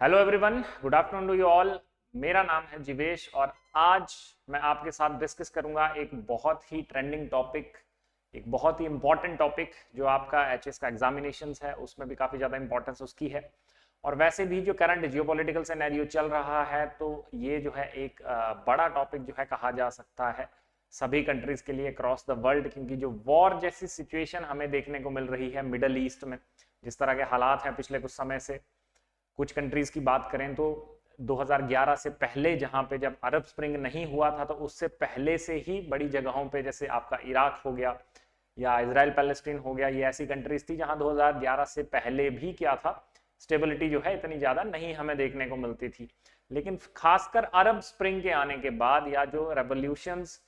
Hello everyone, good afternoon to you all. मेरा नाम है जीवेश और आज मैं आपके साथ डिस्कस करूंगा एक बहुत ही ट्रेंडिंग टॉपिक, एक बहुत ही इंपॉर्टेंट टॉपिक जो आपका एचएस का एग्जामिनेशंस है उसमें भी काफ़ी ज़्यादा इंपॉर्टेंस उसकी है। और वैसे भी जो करंट जियोपॉलिटिकल सिनेरियो चल रहा है तो ये जो है एक बड़ा टॉपिक जो है कहा जा सकता है सभी कंट्रीज के लिए अक्रॉस द वर्ल्ड, क्योंकि जो वॉर जैसी सिचुएशन हमें देखने को मिल रही है मिडल ईस्ट में, जिस तरह के हालात हैं पिछले कुछ समय से। कुछ कंट्रीज की बात करें तो 2011 से पहले, जहां पे जब अरब स्प्रिंग नहीं हुआ था, तो उससे पहले से ही बड़ी जगहों पे जैसे आपका इराक हो गया या इजराइल पैलेस्टीन हो गया, ये ऐसी कंट्रीज थी जहां 2011 से पहले भी क्या था, स्टेबिलिटी जो है इतनी ज्यादा नहीं हमें देखने को मिलती थी। लेकिन खासकर अरब स्प्रिंग के आने के बाद या जो रेवोल्यूशंस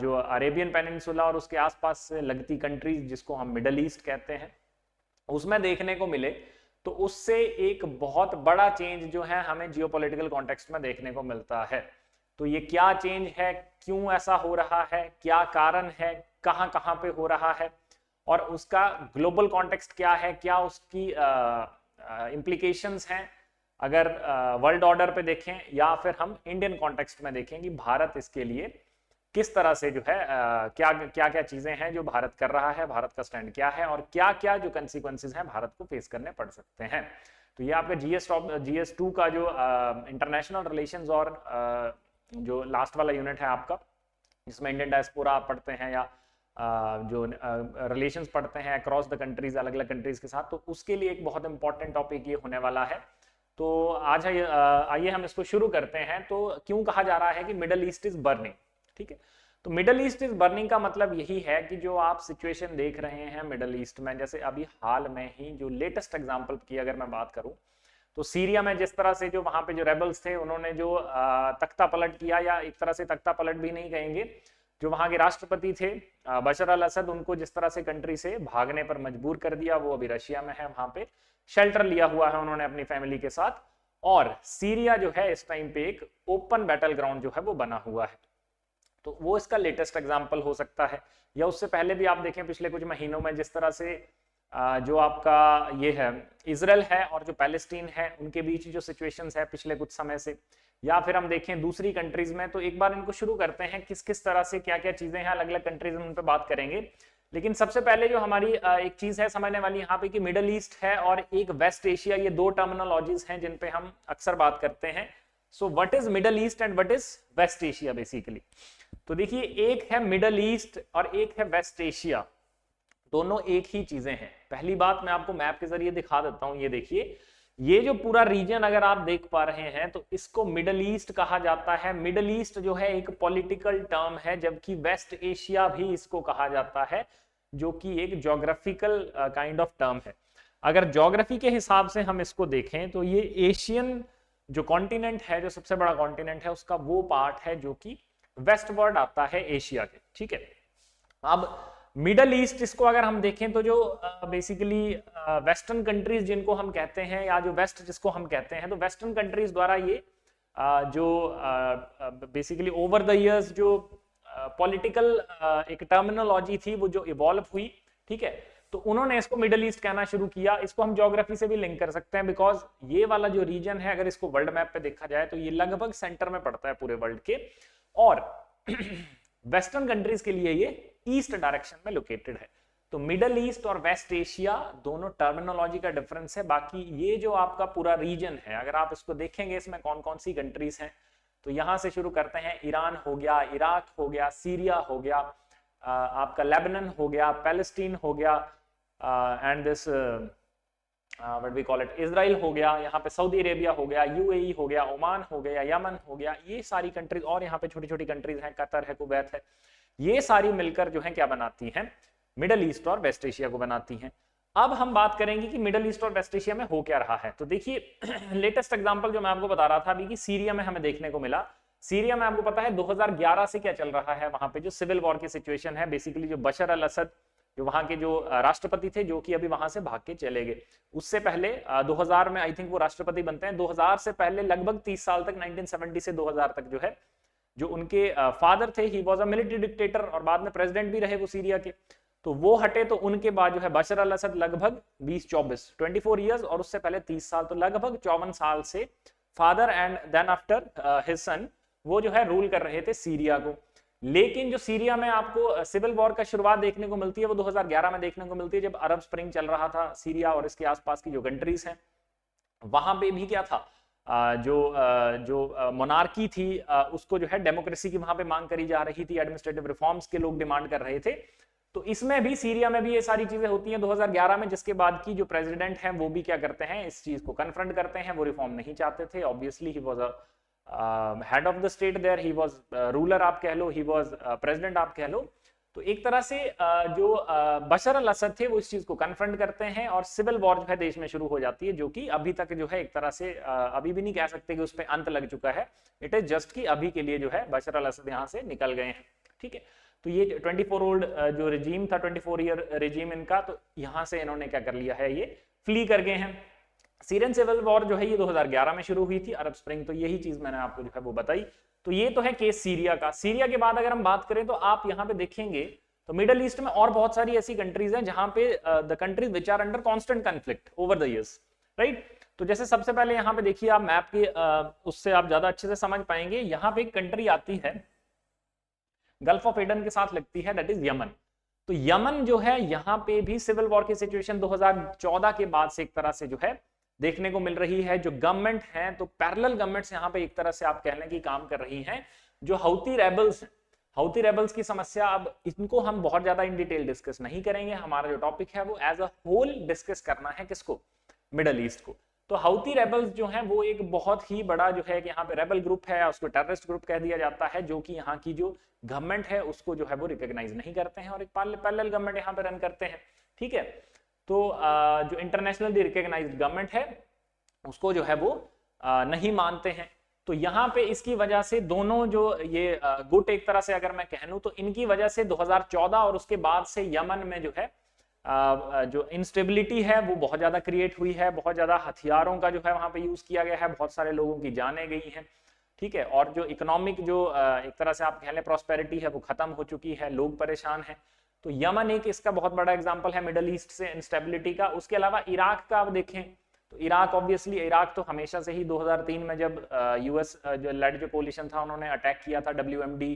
जो अरेबियन पेनिनसुला और उसके आसपास से लगती कंट्रीज जिसको हम मिडल ईस्ट कहते हैं उसमें देखने को मिले, तो उससे एक बहुत बड़ा चेंज जो है हमें जियोपॉलिटिकल कॉन्टेक्स्ट में देखने को मिलता है। तो ये क्या चेंज है, क्यों ऐसा हो रहा है, क्या कारण है, कहां कहां पे हो रहा है और उसका ग्लोबल कॉन्टेक्स्ट क्या है, क्या उसकी इम्प्लीकेशंस हैं अगर वर्ल्ड ऑर्डर पे देखें या फिर हम इंडियन कॉन्टेक्स्ट में देखें कि भारत इसके लिए किस तरह से जो है क्या क्या क्या चीजें हैं जो भारत कर रहा है, भारत का स्टैंड क्या है और क्या क्या जो कंसिक्वेंसेज हैं भारत को फेस करने पड़ सकते हैं। तो ये आपका जीएस 2 का जो इंटरनेशनल रिलेशंस और जो लास्ट वाला यूनिट है आपका, जिसमें इंडियन डायस्पोरा आप पढ़ते हैं या जो रिलेशंस पढ़ते हैं अक्रॉस द कंट्रीज, अलग अलग कंट्रीज के साथ, तो उसके लिए एक बहुत इंपॉर्टेंट टॉपिक ये होने वाला है। तो आज आइए हम इसको शुरू करते हैं। तो क्यों कहा जा रहा है कि मिडल ईस्ट इज बर्निंग, ठीक है। तो मिडल ईस्ट इज बर्निंग का मतलब यही है कि जो आप सिचुएशन देख रहे हैं मिडल ईस्ट में, जैसे अभी हाल में ही जो लेटेस्ट एग्जांपल की अगर मैं बात करूं तो सीरिया में जिस तरह से जो वहां पे जो रेबल्स थे उन्होंने जो तख्ता पलट किया, या एक तरह से तख्ता पलट भी नहीं कहेंगे, जो वहां के राष्ट्रपति थे बशर अल असद, उनको जिस तरह से कंट्री से भागने पर मजबूर कर दिया। वो अभी रशिया में है, वहां पे शेल्टर लिया हुआ है उन्होंने अपनी फैमिली के साथ। और सीरिया जो है इस टाइम पे एक ओपन बैटल ग्राउंड जो है वो बना हुआ है। तो वो इसका लेटेस्ट एग्जाम्पल हो सकता है, या उससे पहले भी आप देखें पिछले कुछ महीनों में जिस तरह से जो आपका ये है इजराइल है और जो पैलेस्टीन है उनके बीच जो सिचुएशंस है पिछले कुछ समय से, या फिर हम देखें दूसरी कंट्रीज में। तो एक बार इनको शुरू करते हैं किस किस तरह से क्या क्या चीजें हैं अलग अलग कंट्रीज में, उन पर बात करेंगे। लेकिन सबसे पहले जो हमारी एक चीज है समझने वाली यहाँ पे कि मिडल ईस्ट है और एक वेस्ट एशिया, ये दो टर्मिनोलॉजीज हैं जिन पे हम अक्सर बात करते हैं। So what is Middle East and what is West Asia basically. तो देखिए, एक है मिडल ईस्ट और एक है वेस्ट एशिया, दोनों एक ही चीजें हैं। पहली बात मैं आपको मैप के जरिए दिखा देता हूं, ये देखिए, ये जो पूरा रीजन अगर आप देख पा रहे हैं तो इसको मिडल ईस्ट कहा जाता है। मिडल ईस्ट जो है एक पॉलिटिकल टर्म है, जबकि वेस्ट एशिया भी इसको कहा जाता है, जो कि एक ज्योग्राफिकल काइंड ऑफ टर्म है। अगर ज्योग्राफी के हिसाब से हम इसको देखें तो ये एशियन जो कॉन्टिनेंट है, जो सबसे बड़ा कॉन्टिनेंट है, उसका वो पार्ट है जो कि वेस्ट वर्ड आता है एशिया के, ठीक है। अब मिडल ईस्ट इसको अगर हम देखें तो जो बेसिकली वेस्टर्न कंट्रीज जिनको हम कहते हैं, या जो वेस्ट जिसको हम कहते हैं, तो वेस्टर्न कंट्रीज द्वारा ये जो बेसिकली ओवर द इयर्स जो पॉलिटिकल एक टर्मिनोलॉजी थी वो जो इवॉल्व हुई, ठीक है, तो उन्होंने इसको मिडल ईस्ट कहना शुरू किया। इसको हम ज्योग्राफी से भी लिंक कर सकते हैं, बिकॉज ये वाला जो रीजन है अगर इसको वर्ल्ड मैप पे देखा जाए तो ये लगभग सेंटर में पड़ता है पूरे वर्ल्ड के, और वेस्टर्न कंट्रीज के लिए ये ईस्ट डायरेक्शन में लोकेटेड है। तो मिडल ईस्ट और वेस्ट एशिया दोनों टर्मिनोलॉजी का डिफरेंस है। बाकी ये जो आपका पूरा रीजन है अगर आप इसको देखेंगे इसमें कौन कौन सी कंट्रीज हैं, तो यहां से शुरू करते हैं। ईरान हो गया, इराक हो गया, सीरिया हो गया, आपका लेबनान हो गया, पैलेस्टीन हो गया, and this what we call it Israel हो गया, यहाँ पे सऊदी अरेबिया हो गया, यूएई हो गया, ओमान हो गया, यमन हो गया, ये सारी कंट्रीज, और यहाँ पे छोटी छोटी कंट्रीज हैं, कतर है, कुवैत है, ये सारी मिलकर जो है क्या बनाती हैं, मिडल ईस्ट और वेस्ट एशिया को बनाती हैं। अब हम बात करेंगे कि मिडल ईस्ट और वेस्ट एशिया में हो क्या रहा है। तो देखिए, लेटेस्ट एग्जांपल जो मैं आपको बता रहा था अभी कि सीरिया में हमें देखने को मिला। सीरिया में आपको पता है 2011 से क्या चल रहा है, वहां पे जो सिविल वॉर की सिचुएशन है, बेसिकली जो बशर अल असद जो वहां के जो राष्ट्रपति थे, जो कि अभी वहां से भाग के चले गए, उससे पहले 2000 में आई थिंक वो राष्ट्रपति बनते हैं। 2000 से पहले लगभग 30 साल तक, 1970 से 2000 तक जो है, जो उनके फादर थे, ही वाज अ मिलिट्री डिक्टेटर और बाद में प्रेसिडेंट भी रहे वो सीरिया के। तो वो हटे तो उनके बाद जो है बशर अल असद लगभग 24 ईयर्स, और उससे पहले 30 साल, तो लगभग 54 साल से father and then after his son वो जो है रूल कर रहे थे सीरिया को। लेकिन जो सीरिया में आपको सिविल वॉर का शुरुआत देखने को मिलती है वो 2011 में देखने को मिलती है, जब अरब स्प्रिंग चल रहा था। सीरिया और इसके आसपास की जो कंट्रीज हैं वहां पे भी क्या था, जो मोनार्की थी उसको जो है डेमोक्रेसी की वहां पे मांग करी जा रही थी, एडमिनिस्ट्रेटिव रिफॉर्म्स के लोग डिमांड कर रहे थे। तो इसमें भी सीरिया में भी ये सारी चीजें होती हैं 2011 में, जिसके बाद की जो प्रेसिडेंट हैं वो भी क्या करते हैं, इस चीज को कन्फ्रंट करते हैं। वो रिफॉर्म नहीं चाहते थे, obviously he was a head of the state there, he was ruler आप कह लो, ही वाज प्रेसिडेंट आप कह लो। तो एक तरह से जो बशर अल असद थे वो इस चीज को कन्फ्रंट करते हैं और सिविल वॉर जो है देश में शुरू हो जाती है, जो कि अभी तक जो है एक तरह से अभी भी नहीं कह सकते कि उस पर अंत लग चुका है। इट इज जस्ट कि अभी के लिए जो है बशर अल असद यहाँ से निकल गए हैं। ठीक है, तो ये 24 ओल्ड जो रिजीम था, 24 ईयर रिजीम इनका, तो यहाँ से इन्होंने क्या कर लिया है, ये फ्ली कर गए हैं। सीरियन सिविल वॉर जो है ये 2011 में शुरू हुई थी, अरब स्प्रिंग, तो यही चीज मैंने आपको जो है वो बताई। तो ये तो है केस सीरिया का। सीरिया के बाद अगर हम बात करें तो आप यहाँ पे देखेंगे तो मिडल ईस्ट में और बहुत सारी ऐसी कंट्रीज हैं जहां पे the countries which are under constant conflict over the years, right. तो जैसे सबसे पहले यहाँ पे देखिए आप मैप के उससे आप ज्यादा अच्छे से समझ पाएंगे। यहाँ पे एक कंट्री आती है गल्फ ऑफ एडन के साथ लगती है, दैट इज यमन। तो यमन जो है यहाँ पे भी सिविल वॉर की सिचुएशन 2014 के बाद से एक तरह से जो है देखने को मिल रही है। जो गवर्नमेंट है तो पैरेलल गवर्नमेंट्स यहाँ पे एक तरह से आप कह लें कि काम कर रही हैं। जो हौती रेबल्स हैं, हौती रेबल्स की समस्या, अब इनको हम बहुत ज्यादा इन डिटेल डिस्कस नहीं करेंगे। हमारा जो टॉपिक है वो एज अ होल डिस्कस करना है, किसको, मिडल ईस्ट को। तो हौती रेबल्स जो हैं वो एक बहुत ही बड़ा जो है कि यहाँ पे रेबल ग्रुप है, उसको टेररिस्ट ग्रुप कह दिया जाता है, जो कि यहाँ की जो गवर्नमेंट है उसको जो है वो रिकॉग्नाइज नहीं करते हैं और एक पैरेलल गवर्नमेंट यहाँ पे रन करते हैं। ठीक है, तो जो इंटरनेशनली रिकॉग्नाइज्ड गवर्नमेंट है उसको जो है वो नहीं मानते हैं। तो यहाँ पे इसकी वजह से दोनों जो ये गुट एक तरह से अगर मैं कह लूं तो इनकी वजह से 2014 और उसके बाद से यमन में जो है जो इंस्टेबिलिटी है वो बहुत ज्यादा क्रिएट हुई है। बहुत ज्यादा हथियारों का जो है वहां पे यूज किया गया है, बहुत सारे लोगों की जानें गई हैं। ठीक है, और जो इकोनॉमिक जो एक तरह से आप कह लें प्रॉस्पेरिटी है वो खत्म हो चुकी है, लोग परेशान हैं। तो यमन एक इसका बहुत बड़ा एग्जाम्पल है मिडल ईस्ट से इंस्टेबिलिटी का। उसके अलावा इराक का आप देखें तो इराक, ऑब्वियसली इराक तो हमेशा से ही 2003 में जब यूएस जो लेड जो कोलिशन था उन्होंने अटैक किया था WMD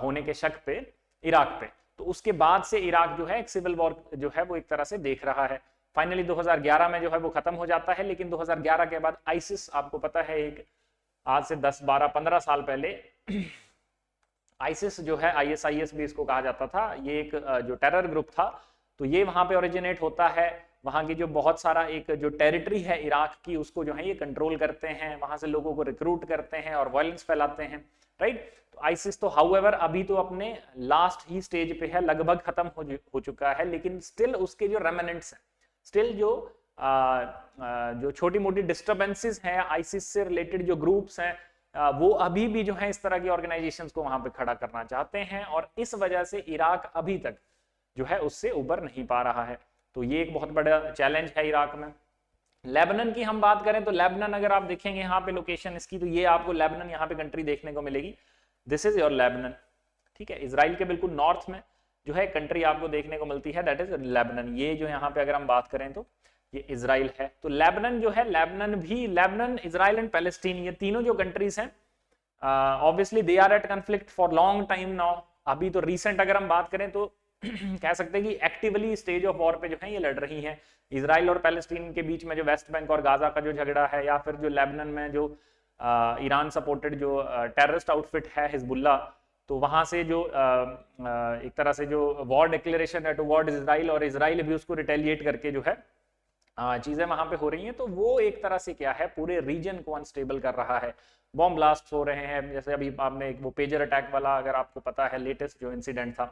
होने के शक पे इराक पे, तो उसके बाद से इराक जो है एक सिविल वॉर जो है वो एक तरह से देख रहा है। फाइनली 2011 में जो है वो खत्म हो जाता है। लेकिन 2011 के बाद आईसिस, आपको पता है एक आज से 10, 12, 15 साल पहले आईसिस जो है, ISIS भी इसको कहा जाता था, ये एक जो टेरर ग्रुप था, तो ये वहां पे ओरिजिनेट होता है। वहां की जो बहुत सारा एक जो टेरिटरी है इराक की उसको जो है ये कंट्रोल करते हैं, वहां से लोगों को रिक्रूट करते हैं और वायलेंस फैलाते हैं, राइट। तो आईसिस तो हाउएवर अभी तो अपने लास्ट ही स्टेज पे है, लगभग खत्म हो चुका है, लेकिन स्टिल उसके जो रेमिनेंट्स हैं, स्टिल जो छोटी मोटी डिस्टर्बेंसेस हैं आईसिस से रिलेटेड जो ग्रुप्स हैं वो अभी भी जो है इस तरह की ऑर्गेनाइजेशंस को वहां पे खड़ा करना चाहते हैं, और इस वजह से इराक अभी तक जो है उससे उबर नहीं पा रहा है। तो ये एक बहुत बड़ा चैलेंज है इराक में। लेबनान की हम बात करें तो लेबनान अगर आप देखेंगे यहाँ पे लोकेशन इसकी, तो ये आपको लेबनान यहाँ पे कंट्री देखने को मिलेगी, दिस इज योर लेबनान। ठीक है, इजराइल के बिल्कुल नॉर्थ में जो है कंट्री आपको देखने को मिलती है, दैट इज लेबनान। ये जो यहाँ पे अगर हम बात करें तो ये इजराइल है। तो लेबनान जो है, लेबनान, इजराइल एंड पैलेस्टीन, ये तीनों जो कंट्रीज हैं obviously they are at conflict for long time now. अभी तो रिसेंट अगर हम बात करें तो कह सकते हैं कि एक्टिवली स्टेज ऑफ वॉर पे जो है ये लड़ रही हैं। इजराइल और पैलेस्टीन के बीच में जो वेस्ट बैंक और गाजा का जो झगड़ा है, या फिर जो लेबनान में जो ईरान सपोर्टेड जो टेररिस्ट आउटफिट है हिजबुल्ला, तो वहां से जो एक तरह से जो वॉर डिक्लेरेशन है टुवर्ड इजराइल, और इजराइल भी उसको रिटेलिएट करके जो है चीजें वहां पे हो रही हैं, तो वो एक तरह से क्या है पूरे रीजन को अनस्टेबल कर रहा है। बॉम्ब ब्लास्ट हो रहे हैं, जैसे अभी आपने वो पेजर अटैक वाला अगर आपको पता है लेटेस्ट जो इंसिडेंट था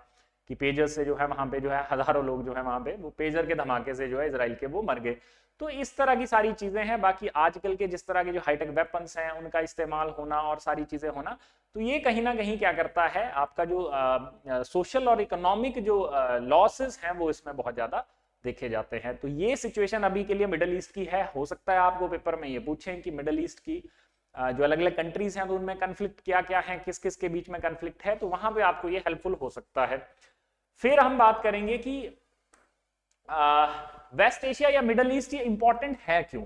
कि पेजर से जो है वहां पे जो है हजारों लोग जो है वहां पे वो पेजर के धमाके से जो है इजराइल के वो मर गए। तो इस तरह की सारी चीजें हैं। बाकी आजकल के जिस तरह के जो हाईटेक वेपन्स हैं उनका इस्तेमाल होना और सारी चीजें होना, तो ये कहीं ना कहीं क्या करता है, आपका जो सोशल और इकोनॉमिक जो लॉसेस हैं वो इसमें बहुत ज्यादा देखे जाते हैं। तो ये सिचुएशन अभी के लिए मिडल ईस्ट की है। हो सकता है आपको पेपर में ये पूछें कि मिडल ईस्ट की जो अलग अलग कंट्रीज हैं तो उनमें कन्फ्लिक्ट क्या क्या है, किस किस के बीच में कन्फ्लिक्ट है, तो वहां पे आपको ये हेल्पफुल हो सकता है। फिर हम बात करेंगे कि वेस्ट एशिया या मिडल ईस्ट ये इंपॉर्टेंट है क्यों,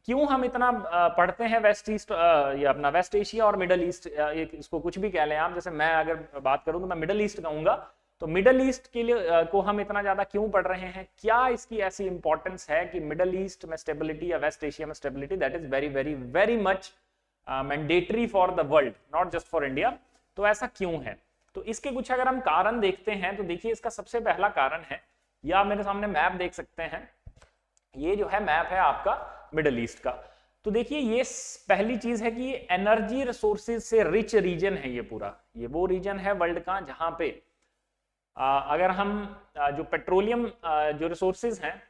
क्यों हम इतना पढ़ते हैं वेस्ट ईस्ट, ये अपना वेस्ट एशिया और मिडल ईस्ट, इसको कुछ भी कह लें आप। जैसे मैं अगर बात करूं तो मैं मिडल ईस्ट कहूंगा, तो मिडल ईस्ट के लिए को हम इतना ज्यादा क्यों पढ़ रहे हैं, क्या इसकी ऐसी इंपॉर्टेंस है कि मिडल ईस्ट में स्टेबिलिटी या वेस्ट एशिया में stability that is very very very much mandatory for the world, not just for India. तो ऐसा क्यों है, तो इसके कुछ अगर हम कारण देखते हैं तो देखिए इसका सबसे पहला कारण है, या आप मेरे सामने मैप देख सकते हैं, ये जो है मैप है आपका मिडल ईस्ट का। तो देखिए ये पहली चीज है कि ये एनर्जी रिसोर्सेज से रिच रीजन है, ये पूरा ये वो रीजन है वर्ल्ड का जहां पे अगर हम जो पेट्रोलियम जो रिसोर्सेज हैं,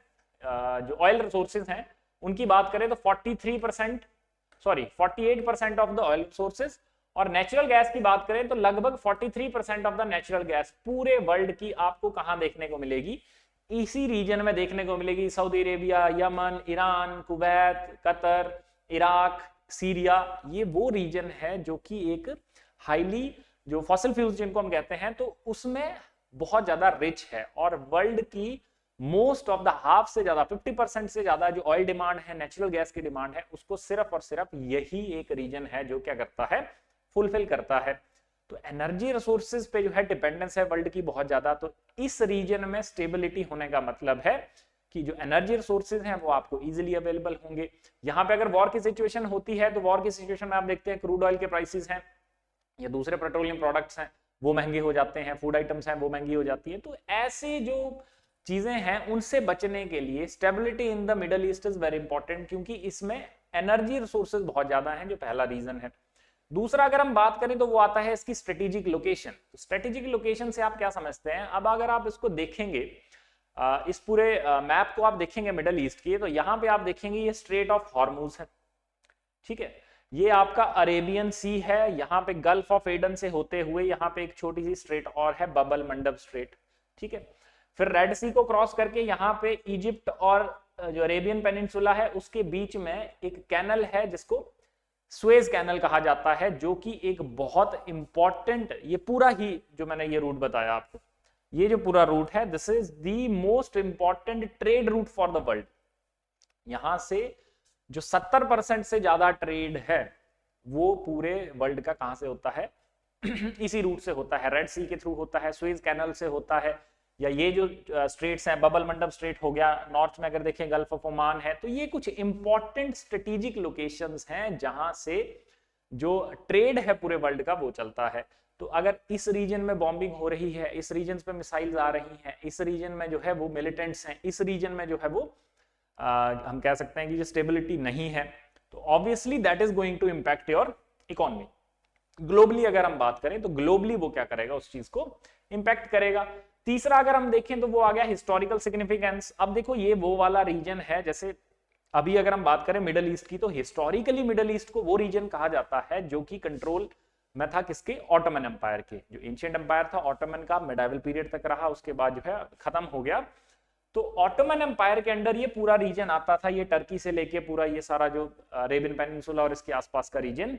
जो ऑयल रिसोर्सेज हैं उनकी बात करें तो 48% ऑफ द ऑयल रिसोर्सेज, और नेचुरल गैस की बात करें तो लगभग 43% ऑफ द नेचुरल गैस पूरे वर्ल्ड की आपको कहां देखने को मिलेगी, इसी रीजन में देखने को मिलेगी। Saudi Arabia, Yemen, Iran, Kuwait, Qatar, Iraq, Syria, ये वो रीजन है जो कि एक हाईली जो फॉसिल फ्यूल्स जिनको हम कहते हैं तो उसमें बहुत ज्यादा रिच है, और वर्ल्ड की मोस्ट ऑफ द हाफ से ज्यादा 50% से ज्यादा जो ऑयल डिमांड है, नेचुरल गैस की डिमांड है, उसको सिर्फ और सिर्फ यही एक रीजन है जो क्या करता है, फुलफिल करता है। तो एनर्जी रिसोर्सेज पे जो है डिपेंडेंस है वर्ल्ड की बहुत ज्यादा। तो इस रीजन में स्टेबिलिटी होने का मतलब है कि जो एनर्जी रिसोर्सेज हैं वो आपको इजीली अवेलेबल होंगे। यहाँ पे अगर वॉर की सिचुएशन होती है तो वॉर की सिचुएशन में आप देखते हैं क्रूड ऑयल के प्राइसेस हैं या दूसरे पेट्रोलियम प्रोडक्ट्स हैं वो महंगे हो जाते हैं, फूड आइटम्स हैं वो महंगी हो जाती है। तो ऐसे जो चीजें हैं उनसे बचने के लिए stability in the middle east is very important, क्योंकि इसमें एनर्जी रिसोर्सेज बहुत ज्यादा हैं, जो पहला रीजन है। दूसरा अगर हम बात करें तो वो आता है इसकी स्ट्रेटेजिक लोकेशन। तो स्ट्रेटेजिक लोकेशन से आप क्या समझते हैं, अब अगर आप इसको देखेंगे इस पूरे मैप को आप देखेंगे मिडल ईस्ट की, तो यहाँ पे आप देखेंगे ये स्ट्रेट ऑफ हॉर्मुज है, ठीक है, ये आपका अरेबियन सी है, यहाँ पे गल्फ ऑफ एडन से होते हुए यहाँ पे एक छोटी सी स्ट्रेट और है बबल मंडप स्ट्रेट, ठीक है। फिर रेड सी को क्रॉस करके यहाँ पे इजिप्ट और जो अरेबियन पेनिनसुला है उसके बीच में एक कैनल है जिसको सुएज कैनल कहा जाता है, जो कि एक बहुत इंपॉर्टेंट, ये पूरा ही जो मैंने ये रूट बताया आपको, ये जो पूरा रूट है this is the most important trade route for the world. यहां से जो 70% से ज्यादा ट्रेड है वो पूरे वर्ल्ड का कहां से होता है इसी रूट से होता है, रेड सी के थ्रू होता है, सुएज कैनल से होता है, या ये जो स्ट्रेट्स हैं, बबल मंडप स्ट्रेट हो गया, नॉर्थ में अगर देखें गल्फ ऑफ ओमान है। तो ये कुछ इंपॉर्टेंट स्ट्रेटेजिक लोकेशंस हैं जहां से जो ट्रेड है पूरे वर्ल्ड का वो चलता है। तो अगर इस रीजन में बॉम्बिंग हो रही है, इस रीजन पे मिसाइल्स आ रही हैं, इस रीजन में जो है वो मिलिटेंट्स हैं, इस रीजन में जो है वो हम कह सकते हैं कि जो स्टेबिलिटी नहीं है, तो obviously that is going to impact your economy. Globally अगर हम बात करें तो ग्लोबली वो क्या करेगा, उस चीज को इंपैक्ट करेगा। तीसरा अगर हम देखें तो वो आ गया हिस्टोरिकल सिग्निफिकेंस। अब देखो ये वो वाला रीजन है, जैसे अभी अगर हम बात करें मिडल ईस्ट की, तो हिस्टोरिकली मिडल ईस्ट को वो रीजन कहा जाता है जो कि कंट्रोल में था किसके, ऑटोमन एम्पायर के। जो एंशिएंट एम्पायर था ऑटोमन का, मिडाइवल पीरियड तक रहा, उसके बाद जो है खत्म हो गया। तो ऑटोमन एम्पायर के अंडर ये पूरा रीजन आता था, ये टर्की से लेके पूरा ये सारा जो अरेबियन पेनिनसुला और इसके आसपास का रीजन।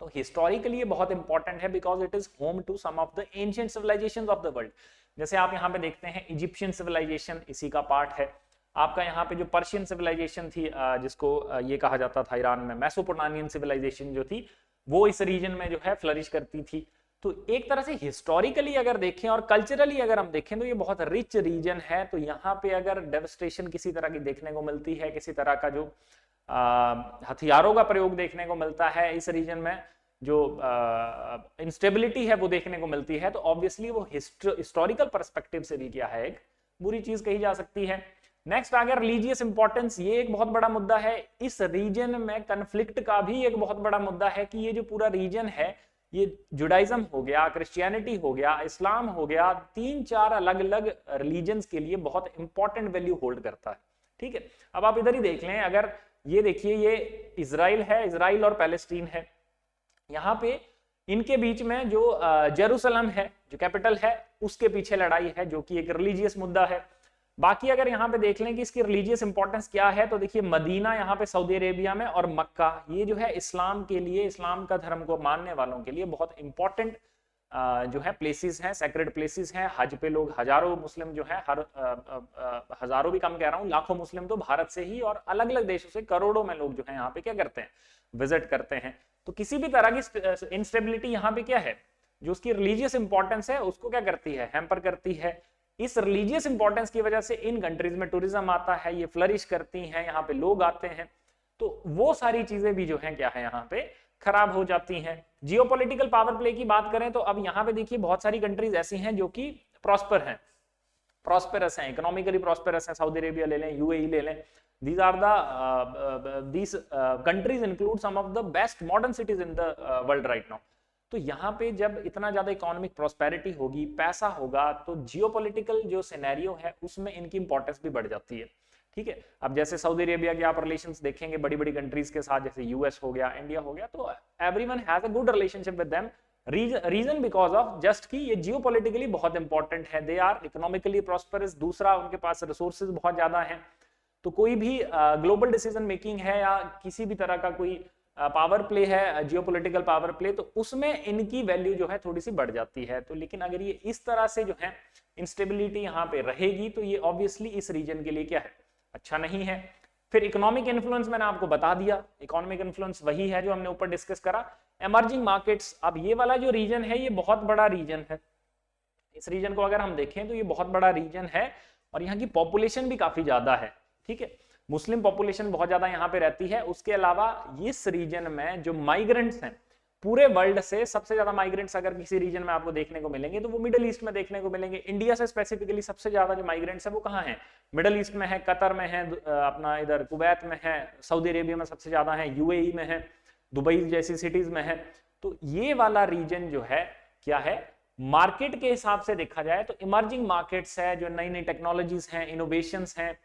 तो हिस्टोरिकली ये बहुत इंपॉर्टेंट है because it is home to some of the ancient civilizations of the world. जैसे आप यहाँ पे देखते हैं इजिप्शियन सिविलाइजेशन इसी का पार्ट है। आपका यहाँ पे जो पर्शियन सिविलाइजेशन थी जिसको ये कहा जाता था ईरान में, मेसोपोटामियन सिविलाइजेशन जो थी वो इस रीजन में जो है फ्लरिश करती थी। तो एक तरह से हिस्टोरिकली अगर देखें और कल्चरली अगर हम देखें तो ये बहुत रिच रीजन है। तो यहाँ पे अगर डेवस्टेशन किसी तरह की देखने को मिलती है, किसी तरह का जो हथियारों का प्रयोग देखने को मिलता है इस रीजन में, जो इंस्टेबिलिटी है वो देखने को मिलती है, तो ऑब्वियसली वो हिस्टोरिकल पर्सपेक्टिव से भी क्या है, एक बुरी चीज कही जा सकती है। नेक्स्ट आ गया रिलीजियस इंपॉर्टेंस। ये एक बहुत बड़ा मुद्दा है। इस रीजन में कन्फ्लिक्ट का भी एक बहुत बड़ा मुद्दा है कि ये जो पूरा रीजन है, ये जुडाइज्म हो गया, क्रिश्चियनिटी हो गया, इस्लाम हो गया, 3-4 अलग अलग रिलीजन्स के लिए बहुत इंपॉर्टेंट वैल्यू होल्ड करता है, ठीक है। अब आप इधर ही देख लें, अगर ये देखिए ये इजराइल है, इजराइल और पैलेस्टीन है, यहाँ पे इनके बीच में जो जेरूसलम है जो कैपिटल है उसके पीछे लड़ाई है, जो कि एक रिलीजियस मुद्दा है। बाकी अगर यहाँ पे देख लें कि इसकी रिलीजियस इंपॉर्टेंस क्या है, तो देखिए मदीना यहाँ पे सऊदी अरेबिया में, और मक्का ये जो है इस्लाम के लिए, इस्लाम का धर्म को मानने वालों के लिए बहुत इंपॉर्टेंट जो है प्लेसेस हैं, सेक्रेड प्लेसेस हैं। हज पे लोग हजारों मुस्लिम जो है, हजारों भी कम कह रहा हूँ, लाखों मुस्लिम तो भारत से ही और अलग अलग देशों से करोड़ों में लोग जो है यहाँ पे क्या करते हैं, विजिट करते हैं। तो किसी भी तरह की इंस्टेबिलिटी यहाँ पे क्या है, जो उसकी रिलीजियस इंपॉर्टेंस है उसको क्या करती है, हैम्पर करती है। इस रिलीजियस इंपॉर्टेंस की वजह से इन कंट्रीज में टूरिज्म आता है, ये फ्लरिश करती हैं, यहाँ पे लोग आते हैं, तो वो सारी चीजें भी जो है क्या है यहाँ पे खराब हो जाती हैं। जियोपॉलिटिकल पावर प्ले की बात करें तो अब यहाँ पे देखिए बहुत सारी कंट्रीज ऐसी हैं जो कि प्रॉस्पर हैं, प्रॉस्पेरस हैं, इकोनॉमिकली प्रॉस्पेरस हैं। सऊदी अरेबिया ले लें, यूएई ले लें, these are these countries include some of the best modern cities in the world right now। तो यहाँ पे जब इतना ज्यादा इकोनॉमिक प्रॉस्पेरिटी होगी, पैसा होगा, तो जियोपॉलिटिकल जो सिनेरियो है उसमें इनकी इंपॉर्टेंस भी बढ़ जाती है। ठीक है, अब जैसे सऊदी अरेबिया के आप रिलेशंस देखेंगे बड़ी बड़ी कंट्रीज के साथ, जैसे यूएस हो गया, इंडिया हो गया, तो everyone has a good relationship with them. Region because of just कि ये जियोपॉलिटिकली बहुत इंपॉर्टेंट है, दे आर इकोनॉमिकली प्रॉस्परस, दूसरा उनके पास रिसोर्सेज बहुत ज्यादा हैं। तो कोई भी ग्लोबल डिसीजन मेकिंग है या किसी भी तरह का कोई पावर प्ले है, जियोपॉलिटिकल पावर प्ले, तो उसमें इनकी वैल्यू जो है थोड़ी सी बढ़ जाती है। तो लेकिन अगर ये इस तरह से जो है इंस्टेबिलिटी यहाँ पे रहेगी तो ये ऑब्वियसली इस रीजन के लिए क्या है, अच्छा नहीं है। फिर इकोनॉमिक इन्फ्लुएंस मैंने आपको बता दिया, इकोनॉमिक इन्फ्लुएंस वही है जो हमने ऊपर डिस्कस करा। एमर्जिंग मार्केट्स, अब ये वाला जो रीजन है ये बहुत बड़ा रीजन है। इस रीजन को अगर हम देखें तो ये बहुत बड़ा रीजन है और यहाँ की पॉपुलेशन भी काफी ज्यादा है। ठीक है, मुस्लिम पॉपुलेशन बहुत ज्यादा यहाँ पे रहती है। उसके अलावा इस रीजन में जो माइग्रेंट्स हैं, पूरे वर्ल्ड से सबसे ज्यादा माइग्रेंट्स अगर किसी रीजन में आपको देखने को मिलेंगे तो वो मिडिल ईस्ट में देखने को मिलेंगे। इंडिया से स्पेसिफिकली सबसे ज्यादा जो माइग्रेंट्स है वो कहाँ है, मिडिल ईस्ट में है, कतर में है, अपना इधर कुवैत में है, सऊदी अरेबिया में सबसे ज्यादा है, यूएई में है, दुबई जैसी सिटीज में है। तो ये वाला रीजन जो है क्या है, मार्केट के हिसाब से देखा जाए तो इमर्जिंग मार्केट्स है, जो नई नई टेक्नोलॉजीज हैं, इनोवेशंस हैं,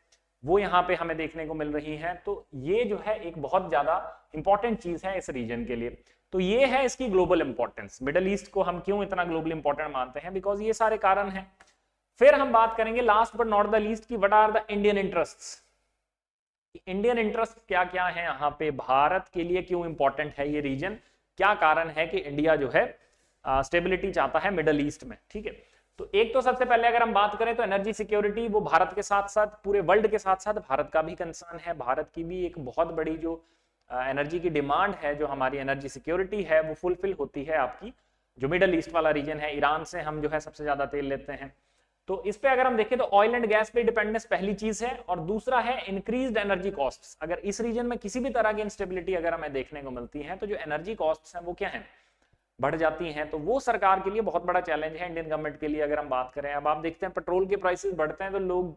वो यहाँ पे हमें देखने को मिल रही हैं। तो ये जो है एक बहुत ज्यादा इंपॉर्टेंट चीज है इस रीजन के लिए। तो ये है इसकी ग्लोबल इंपॉर्टेंस। मिडिल ईस्ट को हम क्यों इतना ग्लोबल इंपॉर्टेंट मानते हैं, बिकॉज ये सारे कारण हैं। फिर हम बात करेंगे last but not the least की what are the Indian interests. Indian interest क्या क्या है यहाँ पे, भारत के लिए क्यों इंपॉर्टेंट है ये रीजन, क्या कारण है कि इंडिया जो है स्टेबिलिटी चाहता है मिडिल ईस्ट में। ठीक है, तो एक तो सबसे पहले अगर हम बात करें तो एनर्जी सिक्योरिटी, वो भारत के साथ साथ पूरे वर्ल्ड के साथ साथ भारत का भी कंसर्न है। भारत की भी एक बहुत बड़ी जो एनर्जी की डिमांड है, जो हमारी एनर्जी सिक्योरिटी है, वो फुलफिल होती है आपकी जो मिडिल ईस्ट वाला रीजन है। ईरान से हम जो है सबसे ज्यादा तेल लेते हैं। तो इस पे अगर हम देखें तो ऑयल एंड गैस पे डिपेंडेंस पहली चीज है, और दूसरा है इंक्रीज्ड एनर्जी कॉस्ट्स। अगर इस रीजन में किसी भी तरह की इंस्टेबिलिटी अगर हमें देखने को मिलती है तो जो एनर्जी कॉस्ट्स हैं वो क्या है, बढ़ जाती हैं। तो वो सरकार के लिए बहुत बड़ा चैलेंज है, इंडियन गवर्नमेंट के लिए अगर हम बात करें। अब आप देखते हैं पेट्रोल के प्राइसेस बढ़ते हैं तो लोग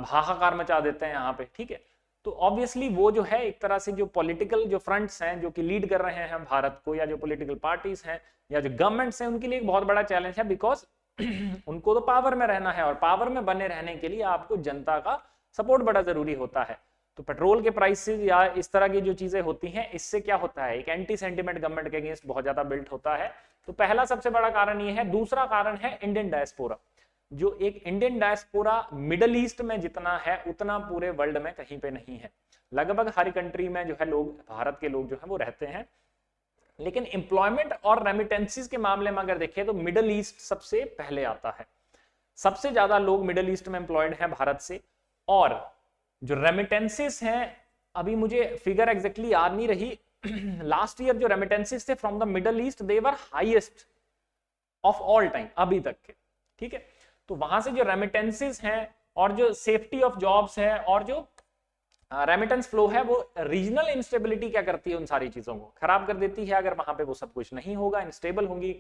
हाहाकार मचा देते हैं यहाँ पे। ठीक है, तो ऑब्वियसली वो जो है एक तरह से जो पॉलिटिकल जो फ्रंट्स हैं जो कि लीड कर रहे हैं भारत को, या जो पॉलिटिकल पार्टीज हैं या जो गवर्नमेंट्स हैं, उनके लिए एक बहुत बड़ा चैलेंज है। बिकॉज उनको तो पावर में रहना है और पावर में बने रहने के लिए आपको जनता का सपोर्ट बड़ा जरूरी होता है। तो पेट्रोल के प्राइसेस या इस तरह की जो चीजें होती हैं, इससे क्या होता है, एक एंटी सेंटिमेंट गवर्नमेंट के अगेंस्ट बहुत ज्यादा बिल्ट होता है। तो पहला सबसे बड़ा कारण ये है। दूसरा कारण है इंडियन डायस्पोरा। जो एक इंडियन डायस्पोरा मिडिल ईस्ट में जितना है उतना पूरे वर्ल्ड में कहीं पे नहीं है। लगभग हर कंट्री में जो है लोग, भारत के लोग जो है वो रहते हैं, लेकिन एम्प्लॉयमेंट और रेमिटेंसीज के मामले में अगर देखें तो मिडिल ईस्ट सबसे पहले आता है। सबसे ज्यादा लोग मिडिल ईस्ट में एम्प्लॉयड हैं भारत से। और जो रेमिटेंसेस हैं, अभी मुझे फिगर एग्जैक्टली याद नहीं रही, लास्ट ईयर जो रेमिटेंसेस थे from the middle east they were highest of all time अभी तक के। ठीक है, तो वहां से जो रेमिटेंसेस हैं और जो सेफ्टी ऑफ जॉब्स है और जो रेमिटेंस फ्लो है, वो रीजनल इंस्टेबिलिटी क्या करती है, उन सारी चीजों को खराब कर देती है। अगर वहां पे वो सब कुछ नहीं होगा, अनस्टेबल होंगी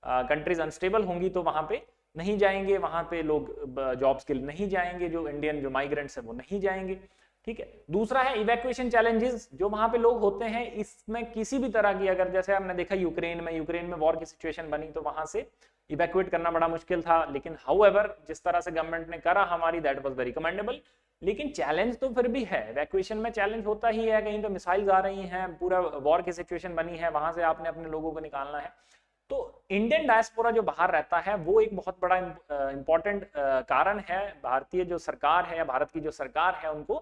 कंट्रीज, अनस्टेबल होंगी, तो वहां पे नहीं जाएंगे, वहां पे लोग जॉब्स के लिए नहीं जाएंगे, जो इंडियन जो माइग्रेंट्स हैं वो नहीं जाएंगे। ठीक है, दूसरा है इवैक्यूएशन चैलेंजेस जो वहां पे लोग होते हैं। इसमें किसी भी तरह की, अगर जैसे हमने देखा यूक्रेन में वॉर की सिचुएशन बनी तो वहां से इवैक्यूएट करना बड़ा मुश्किल था, लेकिन हाउएवर जिस तरह से गवर्नमेंट ने करा हमारी, दैट वाज वेरी कमेंडेबल। लेकिन चैलेंज तो फिर भी है, इवैक्यूएशन में चैलेंज होता ही है। कहीं तो मिसाइल्स आ रही हैं, पूरा वॉर की सिचुएशन बनी है, वहां से आपने अपने लोगों को निकालना है। तो इंडियन डायस्पोरा जो बाहर रहता है वो एक बहुत बड़ा इंपॉर्टेंट कारण है। भारतीय जो सरकार है या भारत की जो सरकार है, उनको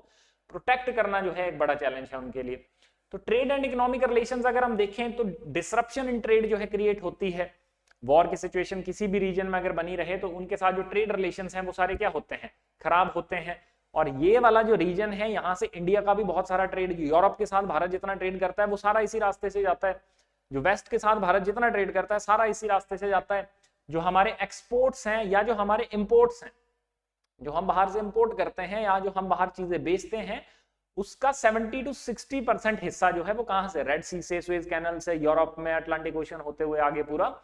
प्रोटेक्ट करना जो है एक बड़ा चैलेंज है उनके लिए। तो ट्रेड एंड इकोनॉमिक रिलेशंस अगर हम देखें तो डिसरप्शन इन ट्रेड जो है क्रिएट होती है। वॉर की सिचुएशन किसी भी रीजन में अगर बनी रहे तो उनके साथ जो ट्रेड रिलेशंस हैं वो सारे क्या होते हैं, खराब होते हैं। और ये वाला जो रीजन है यहाँ से इंडिया का भी बहुत सारा ट्रेड, यूरोप के साथ भारत जितना ट्रेड करता है वो सारा इसी रास्ते से जाता है, जो वेस्ट के साथ भारत जितना ट्रेड करता है सारा इसी रास्ते से जाता है। जो हमारे एक्सपोर्ट्स हैं या जो हमारे इंपोर्ट्स हैं, जो हम बाहर से इंपोर्ट करते हैं या जो हम बाहर चीजें बेचते हैं, उसका 70 to 60% हिस्सा जो है वो कहां से, रेड सी से, सुएज कैनल से, यूरोप में अटलांटिक ओशन होते हुए आगे पूरा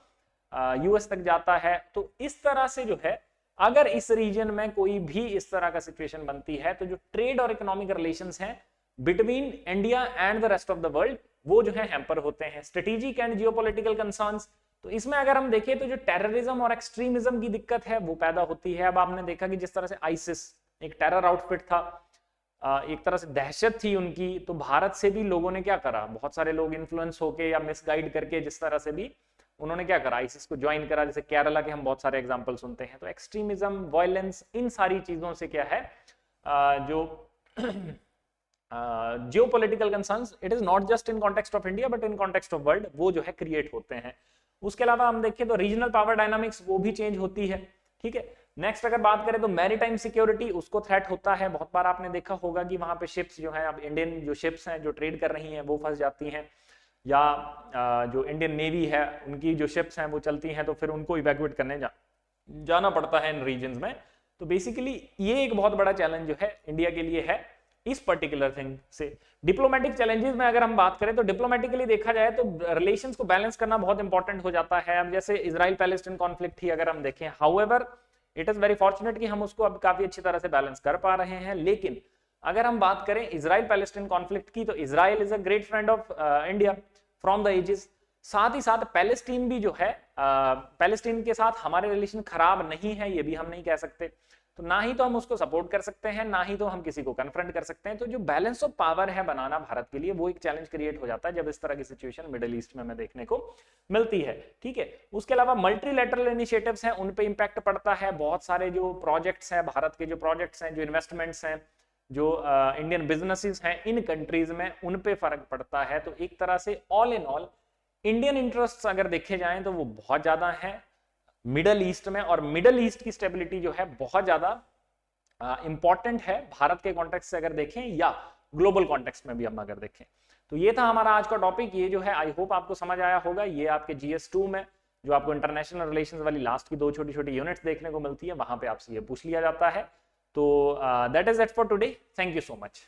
यूएस तक जाता है। तो इस तरह से जो है अगर इस रीजन में कोई भी इस तरह का सिचुएशन बनती है तो जो ट्रेड और इकोनॉमिक रिलेशंस हैं between India and the rest of the world वो जो है हैम्पर होते हैं। स्ट्रेटेजिक एंड जियोपॉलिटिकल कंसर्न्स, तो इसमें अगर हम देखें तो जो टेररिज्म और एक्सट्रीमिज्म की दिक्कत है वो पैदा होती है। अब आपने देखा कि जिस तरह से आईसिस एक टेरर आउटफिट था, एक तरह से दहशत थी उनकी, तो भारत से भी लोगों ने क्या करा, बहुत सारे लोग इन्फ्लुएंस होके या मिसगाइड करके जिस तरह से भी उन्होंने क्या करा, आईसिस को ज्वाइन करा। जैसे केरला के हम बहुत सारे एग्जांपल सुनते हैं। तो एक्सट्रीमिज्म, वायलेंस, इन सारी चीजों से क्या है जो geopolitical concerns, it is not just in context of India but in context of world, वो जो है क्रिएट होते हैं। उसके अलावा हम देखें तो रीजनल पावर डायनामिक्स वो भी चेंज होती है, ठीक है। नेक्स्ट अगर बात करें तो मैरीटाइम सिक्योरिटी, उसको थ्रेट होता है। बहुत बार आपने देखा होगा कि वहां पे शिप्स जो है, अब इंडियन जो शिप्स हैं जो ट्रेड कर रही हैं वो फंस जाती हैं, या जो इंडियन नेवी है उनकी जो शिप्स हैं वो चलती हैं तो फिर उनको इवैक्यूएट करने जाना पड़ता है इन रीजन्स में। तो बेसिकली ये एक बहुत बड़ा चैलेंज जो है इंडिया के लिए है इस पर्टिकुलर थिंग से। डिप्लोमेटिक चैलेंजेस में अगर हम बात करें तो डिप्लोमेटिकली देखा जाए तो रिलेशंस को बैलेंस करना बहुत इंपॉर्टेंट हो जाता है। अब जैसे इजराइल पैलेस्टाइन कॉन्फ्लिक्ट थी अगर हम देखें, however it is very fortunate कि हम उसको अब काफी अच्छी तरह से बैलेंस कर पा रहे हैं। लेकिन अगर हम बात करें इजराइल पैलेस्टाइन कॉन्फ्लिक्ट की, तो Israel is a great friend of India from the ages. साथ ही साथ पैलेस्टीन भी जो है, पैलेस्टीन के साथ हमारे रिलेशन खराब नहीं है, ये भी हम नहीं कह सकते। तो ना ही तो हम उसको सपोर्ट कर सकते हैं, ना ही तो हम किसी को कन्फ्रंट कर सकते हैं। तो जो बैलेंस ऑफ पावर है बनाना भारत के लिए, वो एक चैलेंज क्रिएट हो जाता है जब इस तरह की सिचुएशन मिडिल ईस्ट में हमें देखने को मिलती है, ठीक है। उसके अलावा मल्टीलैटरल इनिशिएटिव्स हैं, उन पे इंपैक्ट पड़ता है। बहुत सारे जो प्रोजेक्ट्स हैं, भारत के जो प्रोजेक्ट्स हैं, जो इन्वेस्टमेंट्स हैं, जो इंडियन बिजनेसेस हैं इन कंट्रीज में, उन पे फर्क पड़ता है। तो एक तरह से all in all Indian interest अगर देखे जाएं तो वो बहुत ज्यादा है मिडल ईस्ट में, और मिडल ईस्ट की स्टेबिलिटी जो है बहुत ज्यादा इंपॉर्टेंट है भारत के कॉन्टेक्स्ट से अगर देखें या ग्लोबल कॉन्टेक्स्ट में भी हम अगर देखें। तो ये था हमारा आज का टॉपिक। ये जो है आई होप आपको समझ आया होगा। ये आपके GS2 में जो आपको इंटरनेशनल रिलेशंस वाली लास्ट की 2 छोटी छोटी यूनिट्स देखने को मिलती है, वहां पे आपसे ये पूछ लिया जाता है। तो that is it for today. Thank you so much.